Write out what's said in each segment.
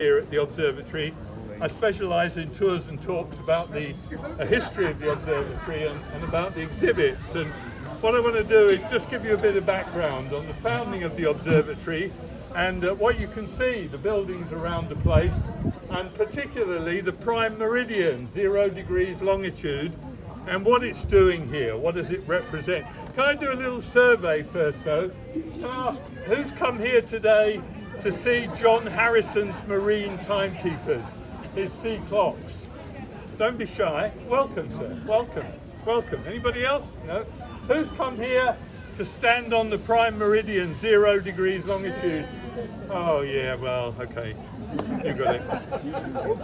Here at the observatory. I specialise in tours and talks about the history of the observatory and about the exhibits. And what I want to do is just give you a bit of background on the founding of the observatory and what you can see, the buildings around the place, and particularly the prime meridian, 0 degrees longitude, and what it's doing here. What does it represent? Can I do a little survey first though? Can I ask, who's come here today to see John Harrison's marine timekeepers, his sea clocks? Don't be shy. Welcome, sir. Welcome. Welcome. Anybody else? No? Who's come here to stand on the prime meridian, 0 degrees longitude? Oh yeah, well, okay. You got it.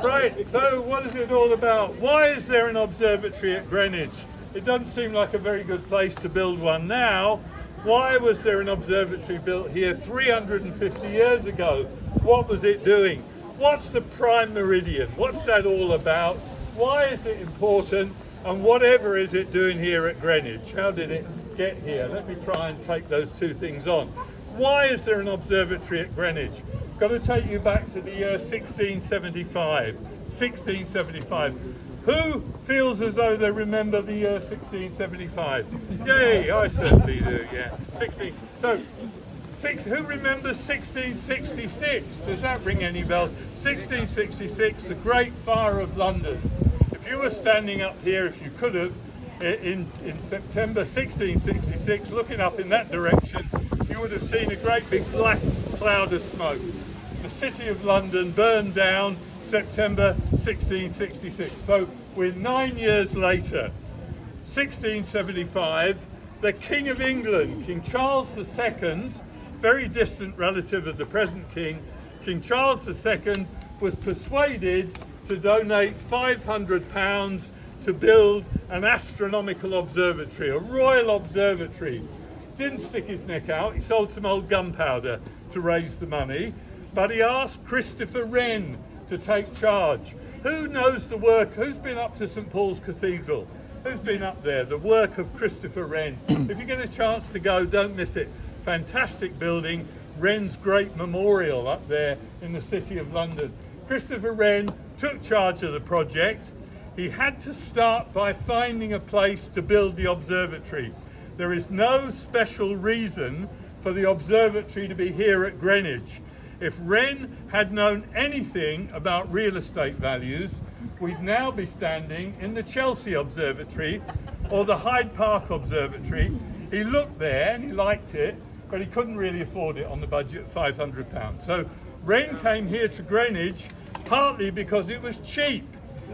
Right, so what is it all about? Why is there an observatory at Greenwich? It doesn't seem like a very good place to build one now. Why was there an observatory built here 350 years ago? What was it doing? What's the prime meridian? What's that all about? Why is it important? And whatever is it doing here at Greenwich? How did it get here? Let me try and take those two things on. Why is there an observatory at Greenwich? Got to take you back to the year 1675. 1675. Who feels as though they remember the year 1675? Yay, I certainly do, yeah. 16. So, who remembers 1666? Does that ring any bells? 1666, the Great Fire of London. If you were standing up here, if you could have, in September 1666, looking up in that direction, you would have seen a great big black cloud of smoke. The city of London burned down September 1666. So we're 9 years later, 1675, the King of England, King Charles II, very distant relative of the present king, King Charles II was persuaded to donate £500 to build an astronomical observatory, a royal observatory. Didn't stick his neck out, he sold some old gunpowder to raise the money, but he asked Christopher Wren to take charge. Who knows the work? Who's been up to St Paul's Cathedral? Who's been up there? The work of Christopher Wren. If you get a chance to go, don't miss it. Fantastic building, Wren's great memorial up there in the city of London. Christopher Wren took charge of the project. He had to start by finding a place to build the observatory. There is no special reason for the observatory to be here at Greenwich. If Wren had known anything about real estate values, we'd now be standing in the Chelsea Observatory or the Hyde Park Observatory. He looked there and he liked it, but he couldn't really afford it on the budget of £500. So Wren came here to Greenwich partly because it was cheap.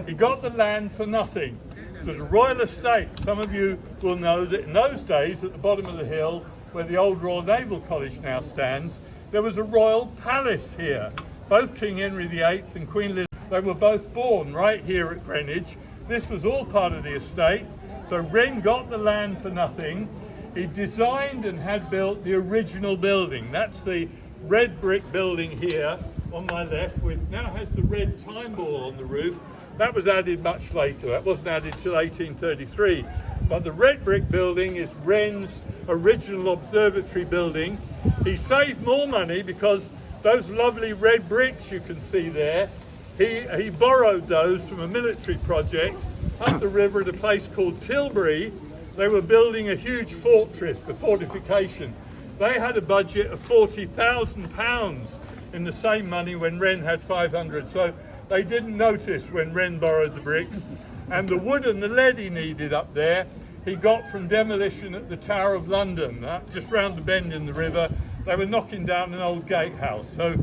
He got the land for nothing. So the royal estate, some of you will know that in those days at the bottom of the hill where the old Royal Naval College now stands, there was a royal palace here. Both King Henry VIII and Queen Elizabeth, they were both born right here at Greenwich. This was all part of the estate. So Wren got the land for nothing. He designed and had built the original building. That's the red brick building here on my left, which now has the red time ball on the roof. That was added much later. That wasn't added till 1833. But the red brick building is Wren's original observatory building. He saved more money because those lovely red bricks you can see there, he borrowed those from a military project up the river at a place called Tilbury. They were building a huge fortress, a fortification. They had a budget of £40,000 in the same money when Wren had 500. So they didn't notice when Wren borrowed the bricks. And the wood and the lead he needed up there, he got from demolition at the Tower of London, just round the bend in the river. They were knocking down an old gatehouse. So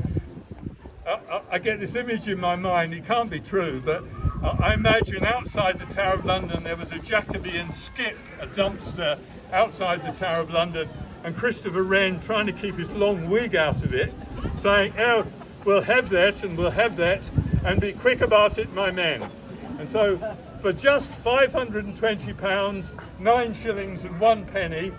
I get this image in my mind, it can't be true, but I imagine outside the Tower of London there was a Jacobean skip, a dumpster outside the Tower of London, and Christopher Wren trying to keep his long wig out of it, saying, oh, we'll have that and we'll have that, and be quick about it, my men. And so for just £520, 9 shillings and 1 penny,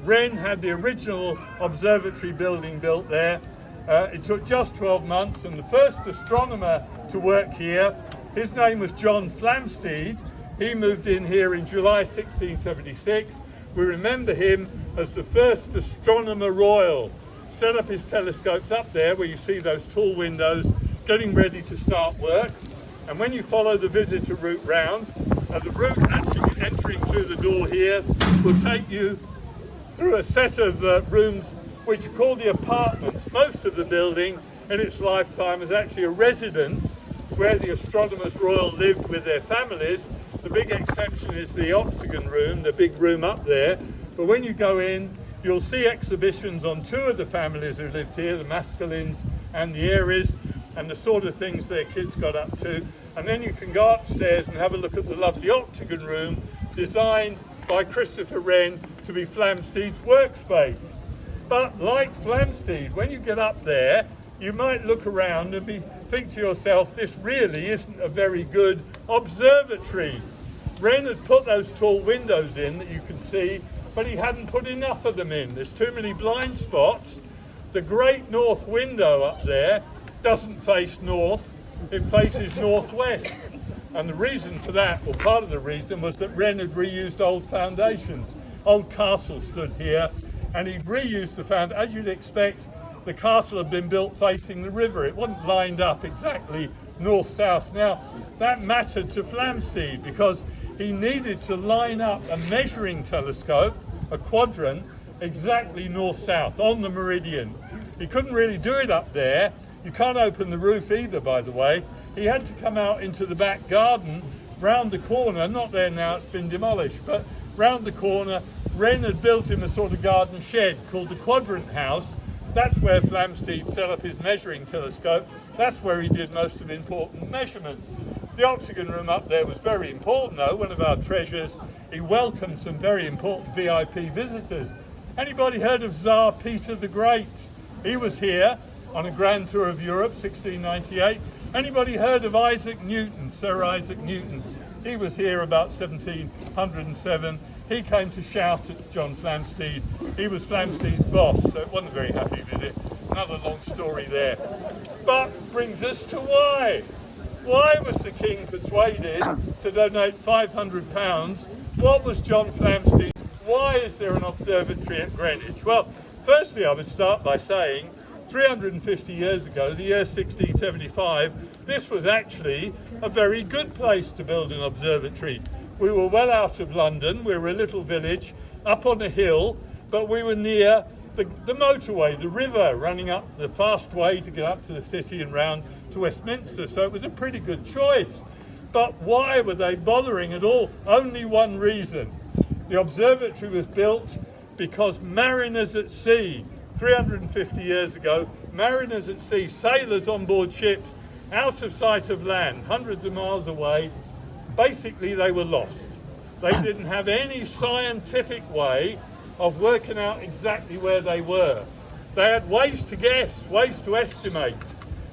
Wren had the original observatory building built there. It took just 12 months, and the first astronomer to work here, his name was John Flamsteed. He moved in here in July 1676. We remember him as the first astronomer royal. Set up his telescopes up there where you see those tall windows, getting ready to start work. And when you follow the visitor route round, the route actually entering through the door here will take you through a set of rooms which are called the apartments. Most of the building in its lifetime is actually a residence where the astronomers royal lived with their families. The big exception is the octagon room, the big room up there. But when you go in, you'll see exhibitions on two of the families who lived here, the Masculins and the Aries, and the sort of things their kids got up to. And then you can go upstairs and have a look at the lovely octagon room designed by Christopher Wren to be Flamsteed's workspace. But like Flamsteed, when you get up there, you might look around and think to yourself, this really isn't a very good observatory. Wren had put those tall windows in that you can see, but he hadn't put enough of them in. There's too many blind spots. The great north window up there doesn't face north, it faces northwest. And the reason for that, or part of the reason, was that Wren had reused old foundations. Old castle stood here, and he'd reused the foundation. As you'd expect, the castle had been built facing the river. It wasn't lined up exactly north-south. Now, that mattered to Flamsteed because he needed to line up a measuring telescope, a quadrant, exactly north-south on the Meridian. He couldn't really do it up there. You can't open the roof either, by the way. He had to come out into the back garden, round the corner, not there now, it's been demolished, but round the corner, Wren had built him a sort of garden shed called the Quadrant House. That's where Flamsteed set up his measuring telescope. That's where he did most of the important measurements. The octagon room up there was very important though, one of our treasures. He welcomed some very important VIP visitors. Anybody heard of Tsar Peter the Great? He was here on a grand tour of Europe, 1698. Anybody heard of Isaac Newton, Sir Isaac Newton? He was here about 1707. He came to shout at John Flamsteed. He was Flamsteed's boss, so it wasn't a very happy visit. Another long story there. But brings us to why. Why was the king persuaded to donate £500? What was John Flamsteed? Why is there an observatory at Greenwich? Well, firstly, I would start by saying 350 years ago, the year 1675, this was actually a very good place to build an observatory. We were well out of London, we were a little village up on a hill, but we were near the motorway, the river running up the fast way to get up to the city and round to Westminster, so it was a pretty good choice. But why were they bothering at all? Only one reason. The observatory was built because mariners at sea, 350 years ago, mariners at sea, sailors on board ships, out of sight of land, hundreds of miles away, basically they were lost. They didn't have any scientific way of working out exactly where they were. They had ways to guess, ways to estimate.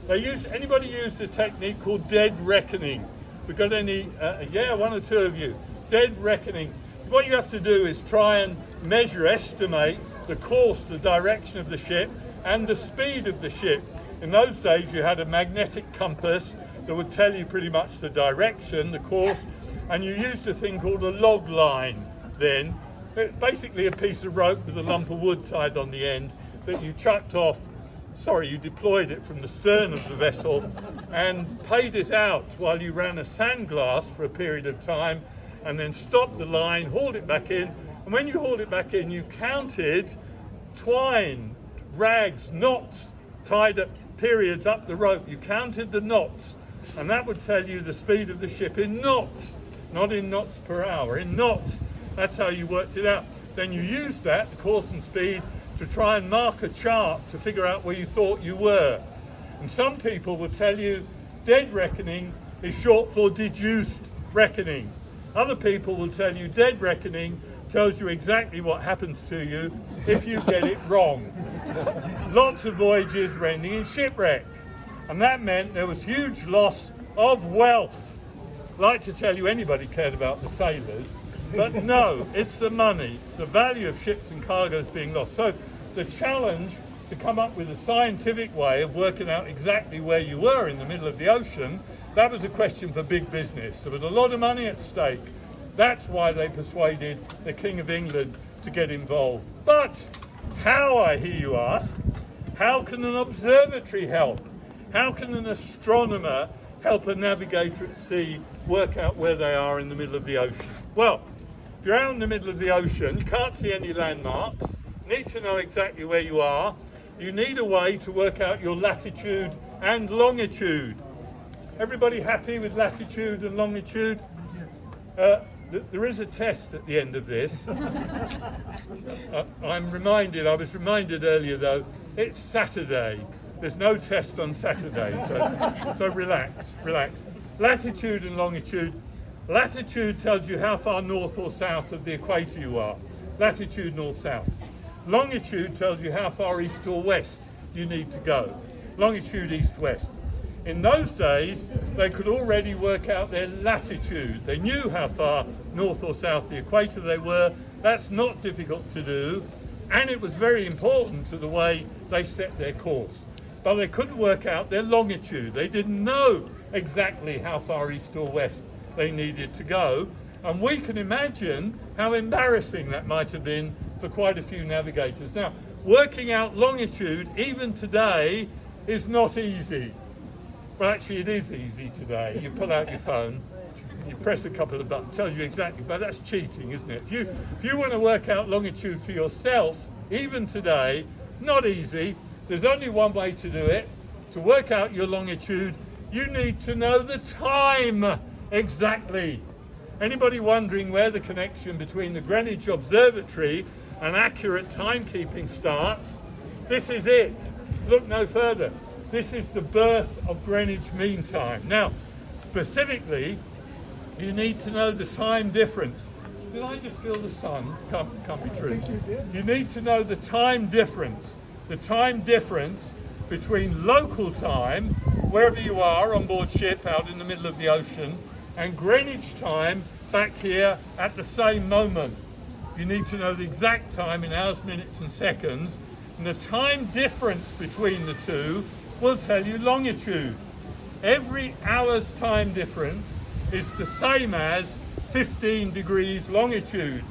Anybody used a technique called dead reckoning? If we've got any, one or two of you. Dead reckoning. What you have to do is try and measure, estimate the course, the direction of the ship, and the speed of the ship. In those days, you had a magnetic compass that would tell you pretty much the direction, the course, and you used a thing called a log line then. It's basically a piece of rope with a lump of wood tied on the end that you you deployed it from the stern of the vessel and paid it out while you ran a sand glass for a period of time and then stopped the line, hauled it back in, and when you hauled it back in, you counted twine, rags, knots tied at periods up the rope. You counted the knots, and that would tell you the speed of the ship in knots, not in knots per hour, in knots. That's how you worked it out. Then you used that, the course and speed, to try and mark a chart to figure out where you thought you were. And some people will tell you dead reckoning is short for deduced reckoning. Other people will tell you dead reckoning tells you exactly what happens to you if you get it wrong. Lots of voyages were ending in shipwreck, and that meant there was huge loss of wealth. I'd like to tell you anybody cared about the sailors, but no, it's the money, it's the value of ships and cargoes being lost. So the challenge to come up with a scientific way of working out exactly where you were in the middle of the ocean, that was a question for big business. There was a lot of money at stake. That's why they persuaded the King of England to get involved. But how, I hear you ask, how can an observatory help? How can an astronomer help a navigator at sea work out where they are in the middle of the ocean? Well, if you're out in the middle of the ocean, you can't see any landmarks, need to know exactly where you are, you need a way to work out your latitude and longitude. Everybody happy with latitude and longitude? Yes. There is a test at the end of this. I was reminded earlier though, it's Saturday. There's no test on Saturday, so relax. Latitude and longitude. Latitude tells you how far north or south of the equator you are. Latitude north-south. Longitude tells you how far east or west you need to go. Longitude east-west. In those days, they could already work out their latitude. They knew how far north or south the equator they were. That's not difficult to do, and it was very important to the way they set their course. But they couldn't work out their longitude. They didn't know exactly how far east or west they needed to go, and we can imagine how embarrassing that might have been for quite a few navigators. Now, working out longitude, even today, is not easy. Well, actually, it is easy today. You pull out your phone, you press a couple of buttons, tells you exactly, but that's cheating, isn't it? If you want to work out longitude for yourself, even today, not easy. There's only one way to do it. To work out your longitude, you need to know the time exactly. Anybody wondering where the connection between the Greenwich Observatory and accurate timekeeping starts? This is it. Look no further. This is the birth of Greenwich Mean Time. Now, specifically, you need to know the time difference. Did I just feel the sun? Can't be true. You need to know the time difference. The time difference between local time, wherever you are on board ship out in the middle of the ocean, and Greenwich time back here at the same moment. You need to know the exact time in hours, minutes and seconds, and the time difference between the two will tell you longitude. Every hour's time difference is the same as 15 degrees longitude,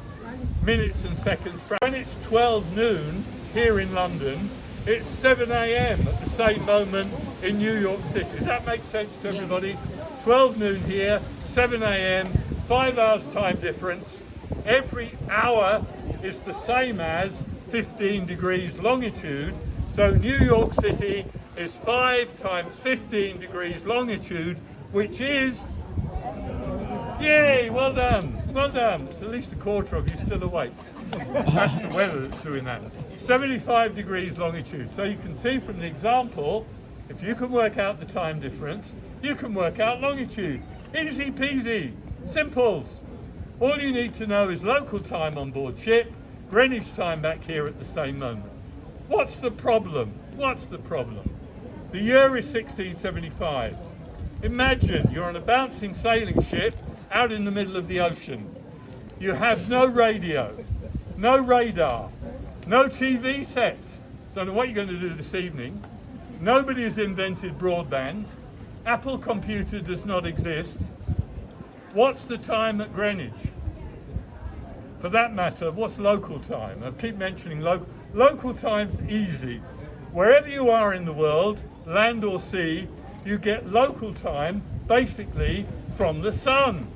minutes and seconds. When it's 12 noon here in London, it's 7 a.m. at the same moment in New York City. Does that make sense to everybody? 12 noon here, 7 a.m., 5 hours time difference. Every hour is the same as 15 degrees longitude. So New York City is 5 times 15 degrees longitude, which is, yay, well done. It's at least a quarter of you still awake. That's the weather that's doing that. 75 degrees longitude. So you can see from the example, if you can work out the time difference, you can work out longitude. Easy peasy, simples. All you need to know is local time on board ship, Greenwich time back here at the same moment. What's the problem? The year is 1675. Imagine you're on a bouncing sailing ship out in the middle of the ocean. You have no radio, no radar, no TV set. Don't know what you're going to do this evening. Nobody has invented broadband. Apple computer does not exist. What's the time at Greenwich? For that matter, what's local time? I keep mentioning local time's easy. Wherever you are in the world, land or sea, you get local time basically from the sun,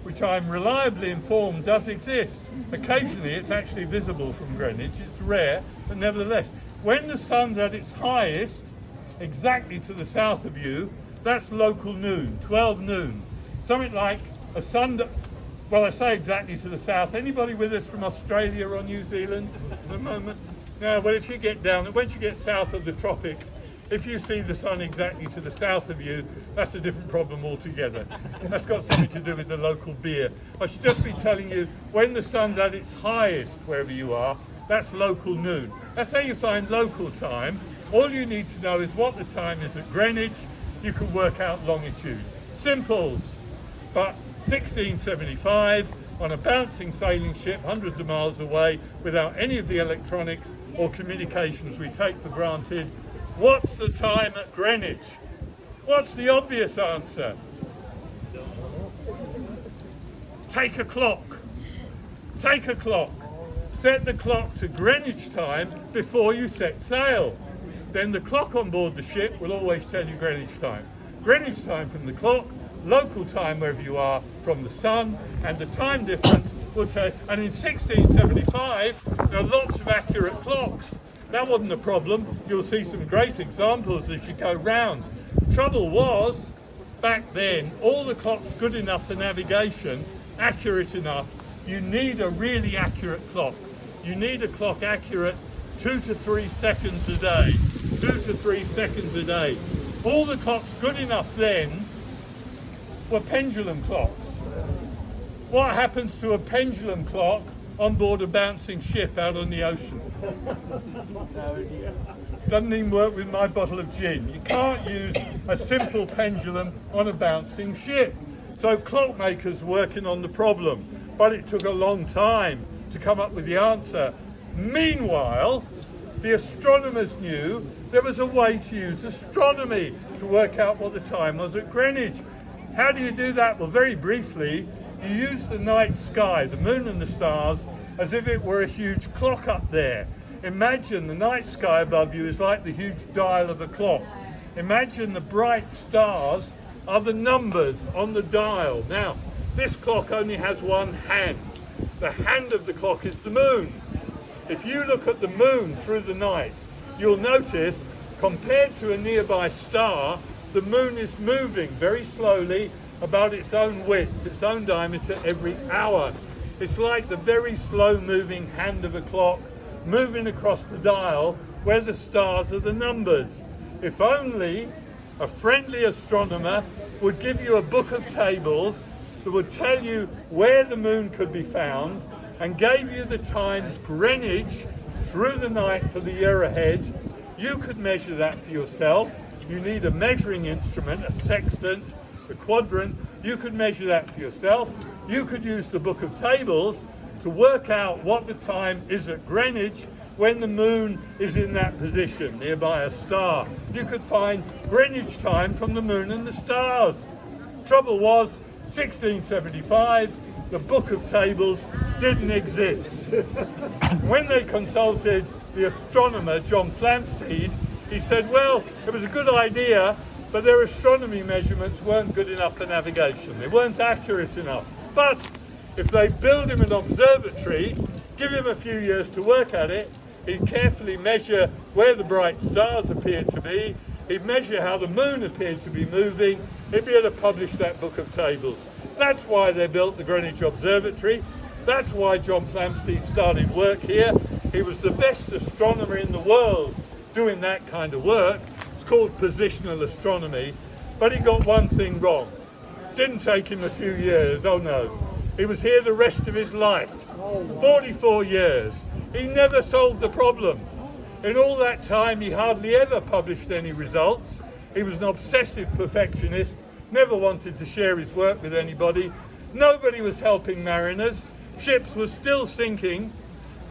which I'm reliably informed does exist. Occasionally it's actually visible from Greenwich. It's rare, but nevertheless. When the sun's at its highest, exactly to the south of you, that's local noon, 12 noon. Something like a sun, well, I say exactly to the south. Anybody with us from Australia or New Zealand at the moment? No, well, if you get down, once you get south of the tropics, if you see the sun exactly to the south of you, that's a different problem altogether. That's got something to do with the local beer. I should just be telling you, when the sun's at its highest, wherever you are, that's local noon. That's how you find local time. All you need to know is what the time is at Greenwich. You can work out longitude. Simples. But 1675, on a bouncing sailing ship hundreds of miles away, without any of the electronics or communications we take for granted, what's the time at Greenwich? What's the obvious answer? Take a clock. Take a clock. Set the clock to Greenwich time before you set sail. then the clock on board the ship will always tell you Greenwich time. Greenwich time from the clock, local time wherever you are from the sun, and the time difference will tell you. And in 1675, there are lots of accurate clocks. That wasn't a problem. You'll see some great examples as you go round. Trouble was, back then, all the clocks good enough for navigation, accurate enough. You need a really accurate clock. You need a clock accurate 2 to 3 seconds a day. 2 to 3 seconds a day. All the clocks good enough then were pendulum clocks. What happens to a pendulum clock on board a bouncing ship out on the ocean? Doesn't even work with my bottle of gin. You can't use a simple pendulum on a bouncing ship. So clockmakers working on the problem, but it took a long time to come up with the answer. Meanwhile, the astronomers knew there was a way to use astronomy to work out what the time was at Greenwich. How do you do that? Well, very briefly, you use the night sky, the moon and the stars, as if it were a huge clock up there. Imagine the night sky above you is like the huge dial of a clock. Imagine the bright stars are the numbers on the dial. Now, this clock only has one hand. The hand of the clock is the moon. If you look at the moon through the night, you'll notice, compared to a nearby star, the moon is moving very slowly about its own width, its own diameter every hour. It's like the very slow moving hand of a clock moving across the dial where the stars are the numbers. If only a friendly astronomer would give you a book of tables that would tell you where the moon could be found and gave you the times Greenwich through the night for the year ahead, you could measure that for yourself. You need a measuring instrument, a sextant, a quadrant. You could measure that for yourself. You could use the book of tables to work out what the time is at Greenwich when the moon is in that position nearby a star. You could find Greenwich time from the moon and the stars. Trouble was, 1675, the book of tables didn't exist. When they consulted the astronomer John Flamsteed, he said, well, it was a good idea, but their astronomy measurements weren't good enough for navigation. They weren't accurate enough. But if they build him an observatory, give him a few years to work at it, he'd carefully measure where the bright stars appeared to be, he'd measure how the moon appeared to be moving, he'd be able to publish that book of tables. That's why they built the Greenwich Observatory. That's why John Flamsteed started work here. He was the best astronomer in the world doing that kind of work. It's called positional astronomy. But he got one thing wrong. Didn't take him a few years, oh no. He was here the rest of his life, 44 years. He never solved the problem. In all that time, he hardly ever published any results. He was an obsessive perfectionist, never wanted to share his work with anybody. Nobody was helping mariners. Ships were still sinking.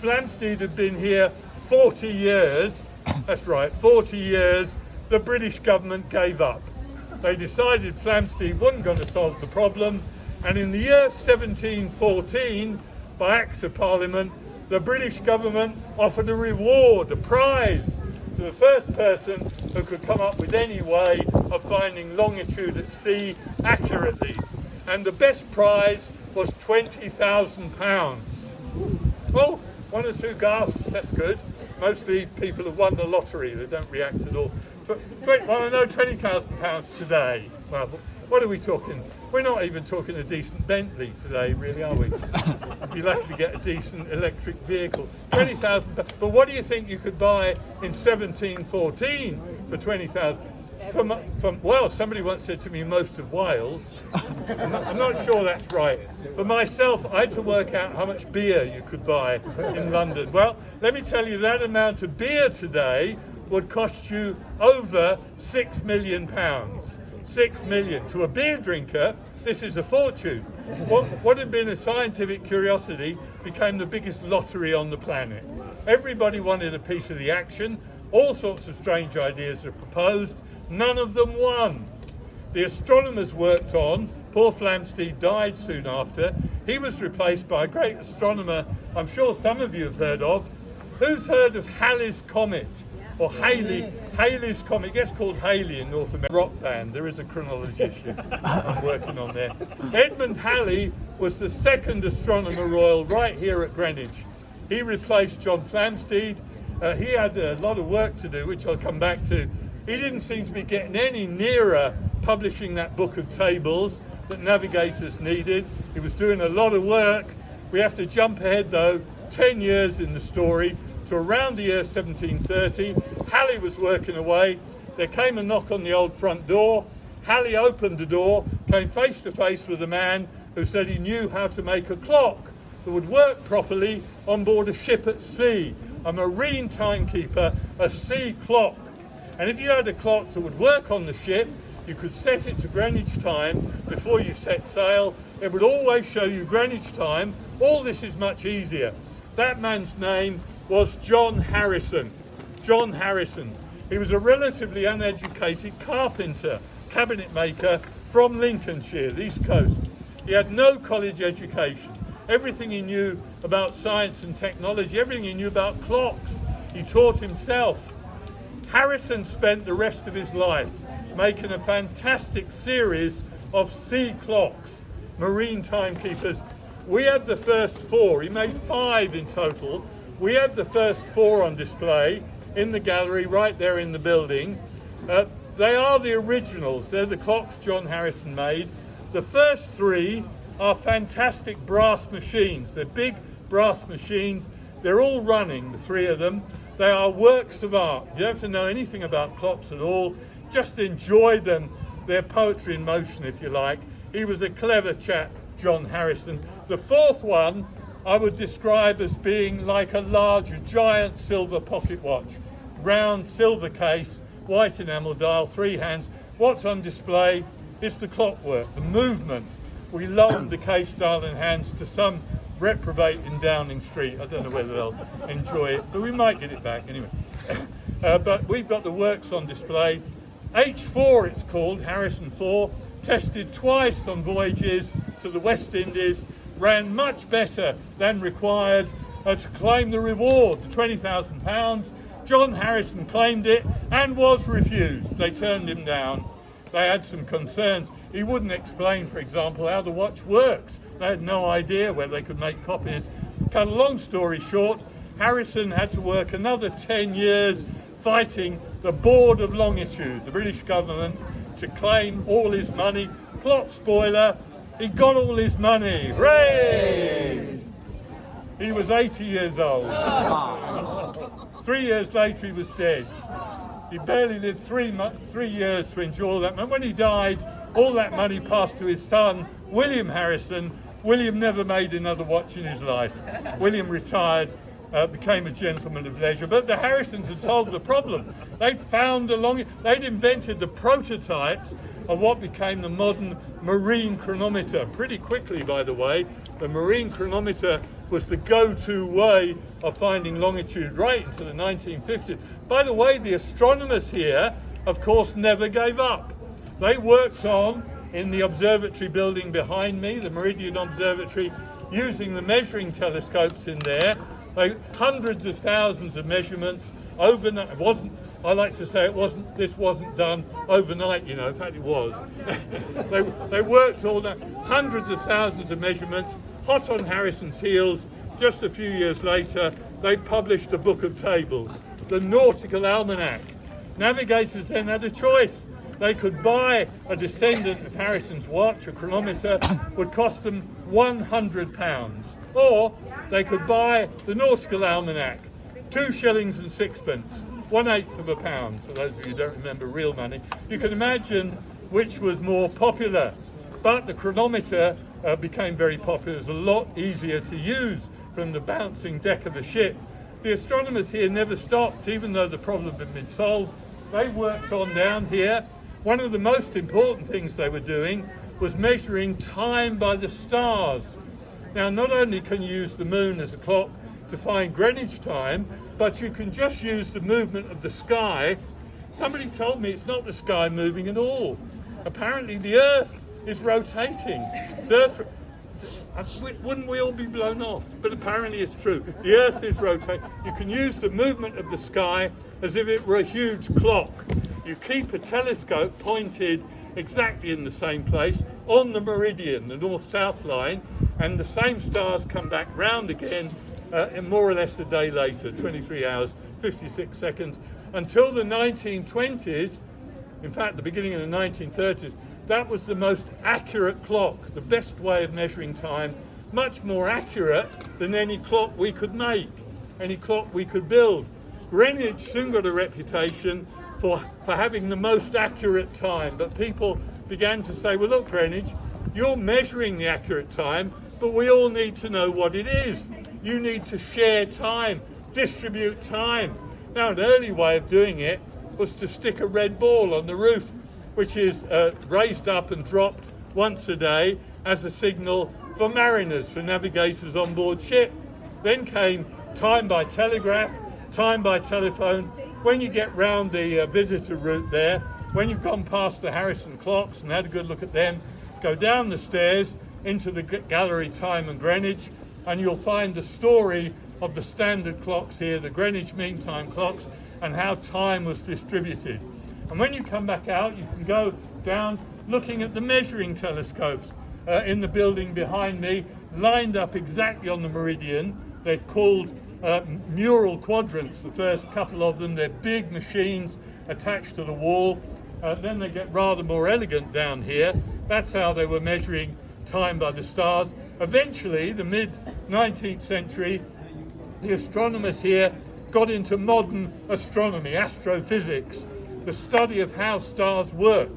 Flamsteed had been here 40 years. That's right, 40 years. The British government gave up. They decided Flamsteed wasn't going to solve the problem. And in the year 1714, by Act of Parliament, the British government offered a reward, a prize, to the first person who could come up with any way of finding longitude at sea accurately. And the best prize was £20,000. Well, one or two gasps, that's good. Mostly people have won the lottery, they don't react at all. But well, I know £20,000 today. Well, what are we talking? We're not even talking a decent Bentley today, really, are we? You'd be lucky to get a decent electric vehicle. £20,000. But what do you think you could buy in 1714 for £20,000? Well, somebody once said to me, most of Wales. I'm not sure that's right. For myself, I had to work out how much beer you could buy in London. Well, let me tell you, that amount of beer today would cost you over £6 million. 6 million. To a beer drinker, this is a fortune. What had been a scientific curiosity became the biggest lottery on the planet. Everybody wanted a piece of the action. All sorts of strange ideas were proposed. None of them won. The astronomers worked on. Poor Flamsteed died soon after. He was replaced by a great astronomer I'm sure some of you have heard of. Who's heard of Halley's Comet? or Halley. Halley's comet, it gets called Halley in North America. Rock band, there is a chronology issue I'm working on there. Edmund Halley was the second astronomer royal right here at Greenwich. He replaced John Flamsteed. He had a lot of work to do, which I'll come back to. He didn't seem to be getting any nearer publishing that book of tables that navigators needed. He was doing a lot of work. We have to jump ahead though, 10 years in the story, to around the year 1730. Halley was working away. There came a knock on the old front door. Halley opened the door, came face to face with a man who said he knew how to make a clock that would work properly on board a ship at sea, a marine timekeeper, a sea clock. And if you had a clock that would work on the ship, you could set it to Greenwich time before you set sail. It would always show you Greenwich time. All this is much easier. That man's name was John Harrison. John Harrison. He was a relatively uneducated carpenter, cabinet maker from Lincolnshire, the East Coast. He had no college education. Everything he knew about science and technology, everything he knew about clocks, he taught himself. Harrison spent the rest of his life making a fantastic series of sea clocks, marine timekeepers. We have the first 4. He made 5 in total. We have the first 4 on display in the gallery right there in the building. They are the originals. They're the clocks John Harrison made. The first 3 are fantastic brass machines. They're big brass machines. They're all running, the 3 of them. They are works of art. You don't have to know anything about clocks at all. Just enjoy them. They're poetry in motion, if you like. He was a clever chap, John Harrison. The 4th one I would describe as being like a large, giant silver pocket watch. Round silver case, white enamel dial, 3 hands. What's on display is the clockwork, the movement. We loaned the case, dial and hands to some reprobate in Downing Street. I don't know whether they'll enjoy it, but we might get it back anyway. But we've got the works on display. H4 it's called, Harrison 4, tested twice on voyages to the West Indies, ran much better than required to claim the reward, the £20,000. John Harrison claimed it and was refused. They turned him down. They had some concerns. He wouldn't explain, for example, how the watch works. They had no idea whether they could make copies. Cut a long story short, Harrison had to work another 10 years fighting the Board of Longitude, the British government, to claim all his money. Plot spoiler, he got all his money. Hooray! He was 80 years old. 3 years later he was dead. He barely lived 3 years to enjoy all that money. When he died, all that money passed to his son, William Harrison. William never made another watch in his life. William retired, became a gentleman of leisure. But the Harrisons had solved the problem. They'd invented the prototypes of what became the modern marine chronometer. Pretty quickly, by the way, the marine chronometer was the go-to way of finding longitude right into the 1950s. By the way, the astronomers here, of course, never gave up. They worked on in the observatory building behind me, the Meridian Observatory, using the measuring telescopes in there. Hundreds of thousands of measurements overnight. I like to say this wasn't done overnight, you know, in fact it was. they worked all that, hundreds of thousands of measurements, hot on Harrison's heels. Just a few years later, they published a book of tables, the Nautical Almanac. Navigators then had a choice. They could buy a descendant of Harrison's watch, a chronometer, would cost them £100. Or they could buy the Nautical Almanac, 2 shillings and 6pence, 1/8 of a pound, for those of you who don't remember real money. You can imagine which was more popular. But the chronometer became very popular. It was a lot easier to use from the bouncing deck of a ship. The astronomers here never stopped, even though the problem had been solved. They worked on down here. One of the most important things they were doing was measuring time by the stars. Now, not only can you use the moon as a clock to find Greenwich time, but you can just use the movement of the sky. Somebody told me it's not the sky moving at all. Apparently the Earth is rotating. The wouldn't we all be blown off? But apparently it's true. The Earth is rotating. You can use the movement of the sky as if it were a huge clock. You keep a telescope pointed exactly in the same place on the meridian, the north-south line, and the same stars come back round again in more or less a day later, 23 hours, 56 seconds, until the 1920s, in fact the beginning of the 1930s. That was the most accurate clock, the best way of measuring time, much more accurate than any clock we could make, any clock we could build. Greenwich soon got a reputation for having the most accurate time, but people began to say, well look Greenwich, you're measuring the accurate time, but we all need to know what it is. You need to share time, distribute time. Now an early way of doing it was to stick a red ball on the roof, which is raised up and dropped once a day as a signal for mariners, for navigators on board ship. Then came time by telegraph, time by telephone. When you get round the visitor route there, when you've gone past the Harrison clocks and had a good look at them, go down the stairs into the gallery Time and Greenwich, and you'll find the story of the standard clocks here, the Greenwich Mean Time clocks, and how time was distributed. And when you come back out, you can go down looking at the measuring telescopes in the building behind me, lined up exactly on the meridian. They're called mural quadrants, the first couple of them. They're big machines attached to the wall. Then they get rather more elegant down here. That's how they were measuring time by the stars. Eventually, the mid-19th century, the astronomers here got into modern astronomy, astrophysics, the study of how stars work.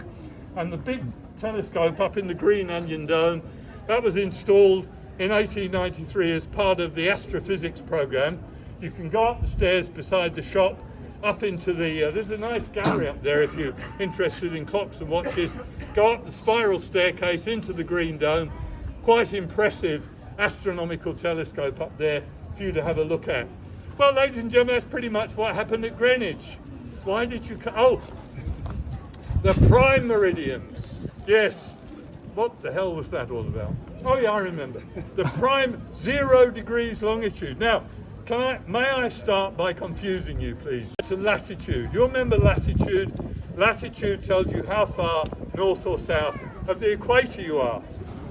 And the big telescope up in the Green Onion Dome, that was installed in 1893 as part of the astrophysics program. You can go up the stairs beside the shop, up into the, there's a nice gallery up there if you're interested in clocks and watches. Go up the spiral staircase into the Green Dome. Quite impressive astronomical telescope up there for you to have a look at. Well, ladies and gentlemen, that's pretty much what happened at Greenwich. Why did you oh, the prime meridians. Yes. What the hell was that all about? Oh yeah, I remember. The prime 0 degrees longitude. Now, may I start by confusing you, please? It's a latitude. You remember latitude? Latitude tells you how far north or south of the equator you are.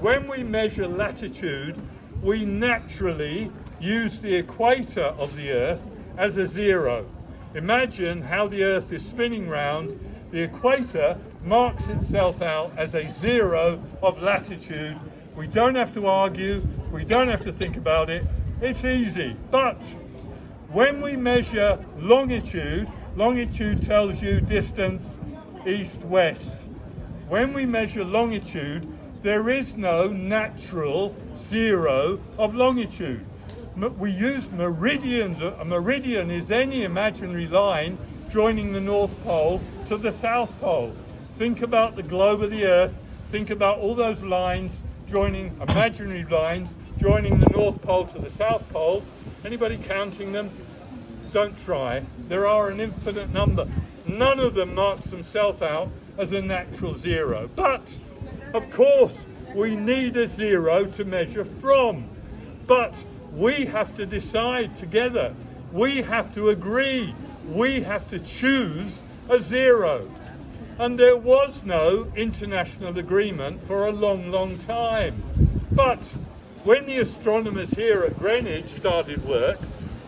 When we measure latitude, we naturally use the equator of the Earth as a 0. Imagine how the Earth is spinning round. The equator marks itself out as a 0 of latitude. We don't have to argue. We don't have to think about it. It's easy. But when we measure longitude, longitude tells you distance east-west. When we measure longitude, there is no natural 0 of longitude. We use meridians. A meridian is any imaginary line joining the North Pole to the South Pole. Think about the globe of the Earth. Think about all those lines joining, imaginary lines, joining the North Pole to the South Pole. Anybody counting them? Don't try. There are an infinite number. None of them marks themselves out as a natural 0. But, of course, we need a 0 to measure from. But we have to decide together. We have to agree. We have to choose a 0. And there was no international agreement for a long, long time. But when the astronomers here at Greenwich started work,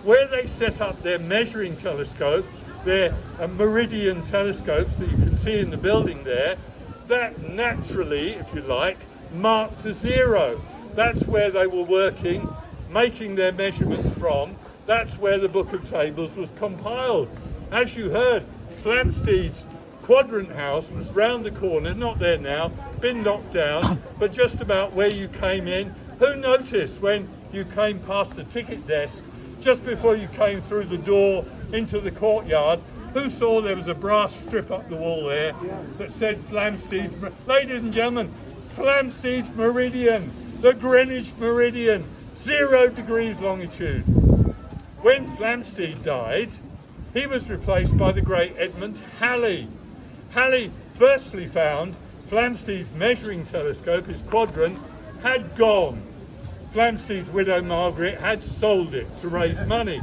where they set up their measuring telescope, their Meridian telescopes that you can see in the building there, that naturally, if you like, marked a 0. That's where they were working, making their measurements from. That's where the Book of Tables was compiled. As you heard, Flamsteed's quadrant house was round the corner, not there now, been knocked down, but just about where you came in. Who noticed when you came past the ticket desk, just before you came through the door into the courtyard, who saw there was a brass strip up the wall there that said Flamsteed's, ladies and gentlemen, Flamsteed's Meridian, the Greenwich Meridian, 0 degrees longitude. When Flamsteed died, he was replaced by the great Edmund Halley. Halley firstly found Flamsteed's measuring telescope, his quadrant, had gone. Flamsteed's widow Margaret had sold it to raise money,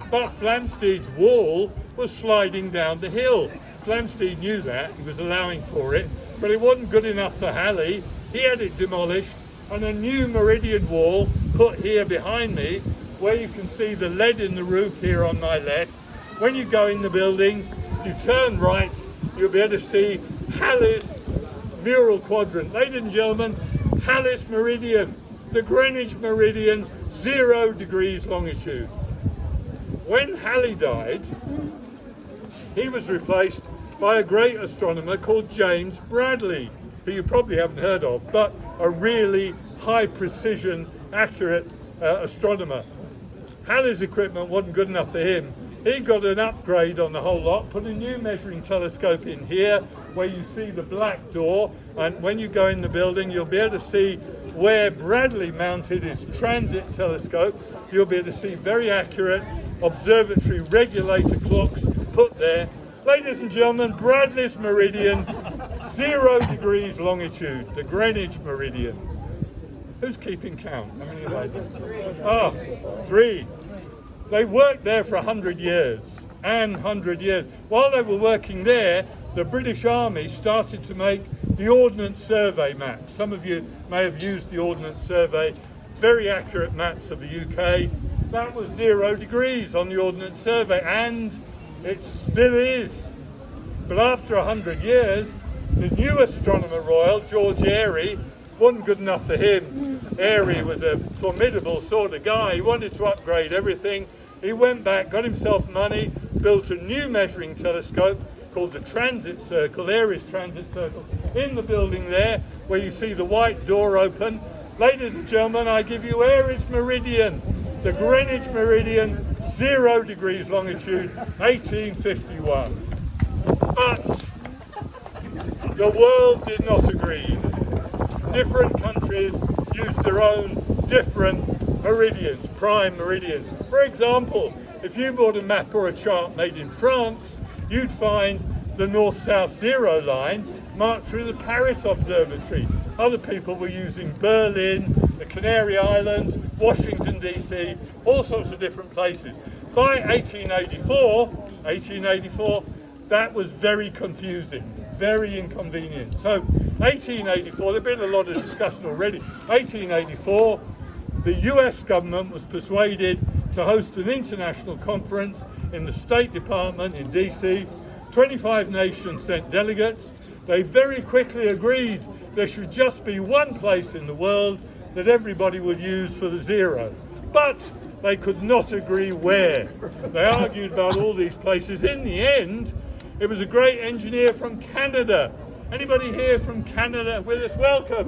but Flamsteed's wall was sliding down the hill. Flamsteed knew that, he was allowing for it, but it wasn't good enough for Halley. He had it demolished and a new Meridian wall put here behind me, where you can see the lead in the roof here on my left. When you go in the building, you turn right, you'll be able to see Halley's mural quadrant. Ladies and gentlemen, Halley's Meridian, the Greenwich Meridian, 0 degrees longitude. When Halley died, he was replaced by a great astronomer called James Bradley, who you probably haven't heard of, but a really high precision, accurate astronomer. Halley's equipment wasn't good enough for him. He got an upgrade on the whole lot, put a new measuring telescope in here where you see the black door, and when you go in the building you'll be able to see where Bradley mounted his transit telescope. You'll be able to see very accurate observatory regulator clocks put there. Ladies and gentlemen, Bradley's Meridian, 0 degrees longitude, the Greenwich Meridian. Who's keeping count? How many are they? 3. They worked there for 100 years, and 100 years. While they were working there, the British Army started to make the Ordnance Survey maps. Some of you may have used the Ordnance Survey, very accurate maps of the UK. That was 0 degrees on the Ordnance Survey, and it still is. But after 100 years, the new astronomer royal, George Airy, wasn't good enough for him. Airy was a formidable sort of guy. He wanted to upgrade everything. He went back, got himself money, built a new measuring telescope called the Transit Circle, Airy's Transit Circle, in the building there, where you see the white door open. Ladies and gentlemen, I give you Airy's Meridian, the Greenwich Meridian, 0 degrees longitude, 1851. But the world did not agree. Different countries use their own different meridians, prime meridians. For example, if you bought a map or a chart made in France, you'd find the north-south 0 line marked through the Paris Observatory. Other people were using Berlin, the Canary Islands, Washington DC, all sorts of different places. By 1884, that was very confusing, very inconvenient. So 1884, there's been a lot of discussion already. 1884, the US government was persuaded to host an international conference in the State Department in DC. 25 nations sent delegates. They very quickly agreed there should just be one place in the world that everybody would use for the 0. But they could not agree where. They argued about all these places. In the end, it was a great engineer from Canada. Anybody here from Canada with us? Welcome.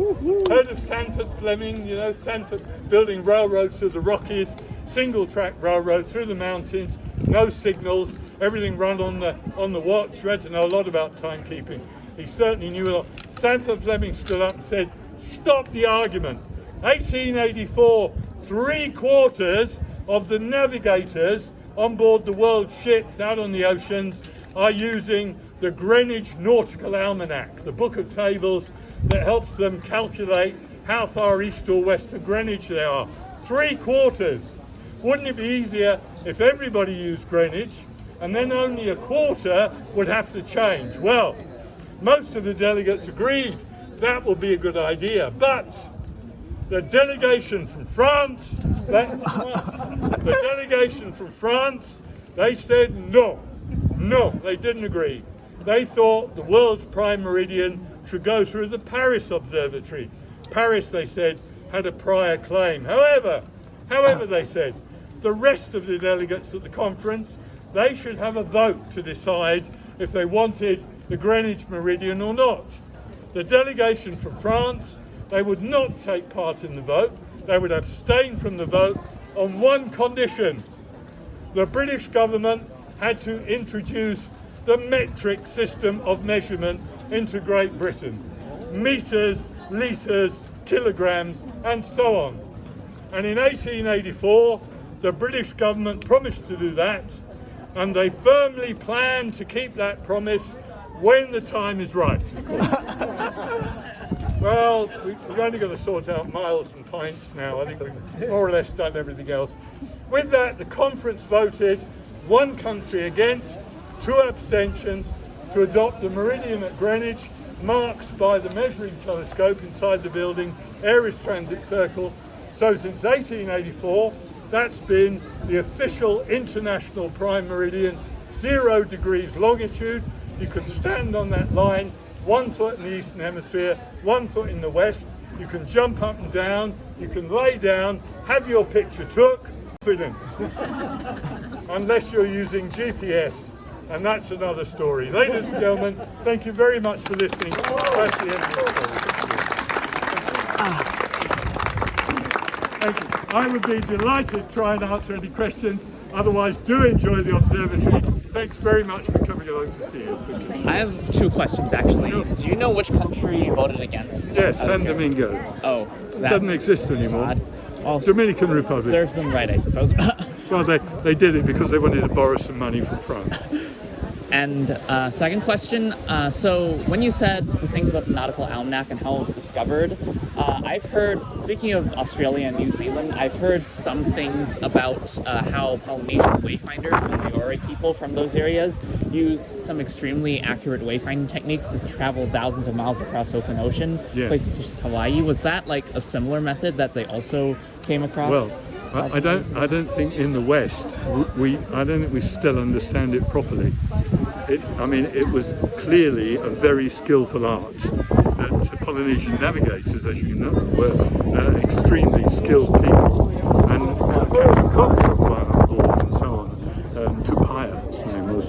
Heard of Sanford Fleming? You know, Sanford building railroads through the Rockies, single track railroad through the mountains, no signals, everything run on the watch. You had to know a lot about timekeeping. He certainly knew a lot. Sanford Fleming stood up and said, stop the argument. 1884, 3/4 of the navigators on board the world's ships out on the oceans are using the Greenwich Nautical Almanac, the book of tables that helps them calculate how far east or west of Greenwich they are. 3/4. Wouldn't it be easier if everybody used Greenwich and then only 1/4 would have to change? Well, most of the delegates agreed that would be a good idea, but the delegation from France, they said no, they didn't agree. They thought the world's prime meridian should go through the Paris Observatory. Paris, they said, had a prior claim. However, they said, the rest of the delegates at the conference, they should have a vote to decide if they wanted the Greenwich Meridian or not. The delegation from France, they would not take part in the vote. They would abstain from the vote on one condition. The British government had to introduce the metric system of measurement into Great Britain. Meters, litres, kilograms, and so on. And in 1884, the British government promised to do that, and they firmly plan to keep that promise when the time is right. Well, we're only going to sort out miles and pints now. I think we've more or less done everything else. With that, the conference voted 1 country against, 2 abstentions, to adopt the Meridian at Greenwich, marked by the measuring telescope inside the building, Aries Transit Circle. So since 1884, that's been the official international prime meridian, 0 degrees longitude. You can stand on that line, 1 foot in the eastern hemisphere, 1 foot in the west. You can jump up and down, you can lay down, have your picture took. Confidence. Unless you're using GPS, and that's another story. Ladies and gentlemen, thank you very much for listening. That's the end of the story. Thank you. I would be delighted to try and answer any questions. Otherwise, do enjoy the observatory. Thanks very much for coming along to see us. I have 2 questions, actually. Sure. Do you know which country you voted against? Yes, San Domingo. Oh, that doesn't exist anymore. Odd. Well, Dominican Republic. Serves them right, I suppose. Well, they did it because they wanted to borrow some money from France. And second question, so when you said the things about the Nautical Almanac and how it was discovered, I've heard, speaking of Australia and New Zealand, I've heard some things about how Polynesian wayfinders and the Maori people from those areas used some extremely accurate wayfinding techniques to travel thousands of miles across open ocean, places such as Hawaii. Was that like a similar method that they also came across? Well, I don't think in the West I don't think we still understand it properly. It was clearly a very skillful art. The Polynesian navigators, as you know, were extremely skilled people, and Captain Cook took one on board and so on. Tupaya, his name was.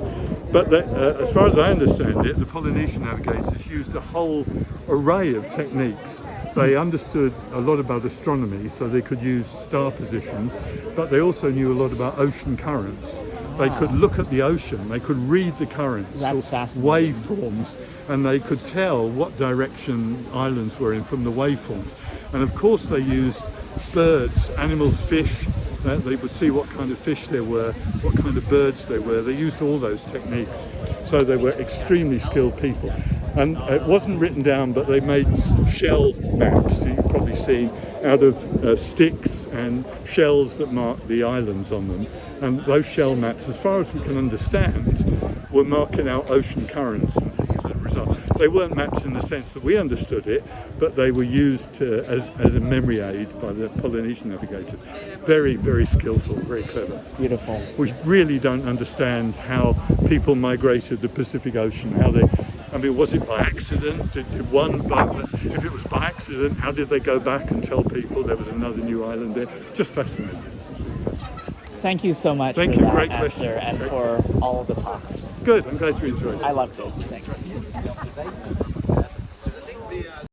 But as far as I understand it, the Polynesian navigators used a whole array of techniques. They understood a lot about astronomy, so they could use star positions, but they also knew a lot about ocean currents. They could look at the ocean, they could read the currents, waveforms, and they could tell what direction islands were in from the waveforms. And of course they used birds, animals, fish. They would see what kind of fish there were, what kind of birds they were. They used all those techniques. So they were extremely skilled people. And it wasn't written down, but they made shell maps, you've probably seen, out of sticks and shells that mark the islands on them. And those shell maps, as far as we can understand, were marking out ocean currents and things as a result. They weren't maps in the sense that we understood it, but they were used as a memory aid by the Polynesian navigator. Very, very skillful, very clever. It's beautiful. We really don't understand how people migrated the Pacific Ocean, was it by accident? Did one boat, if it was by accident, how did they go back and tell people there was another new island there? Just fascinating. Thank you so much for that answer and for all the talks. Good, I'm glad you enjoyed it. I loved it. Thanks.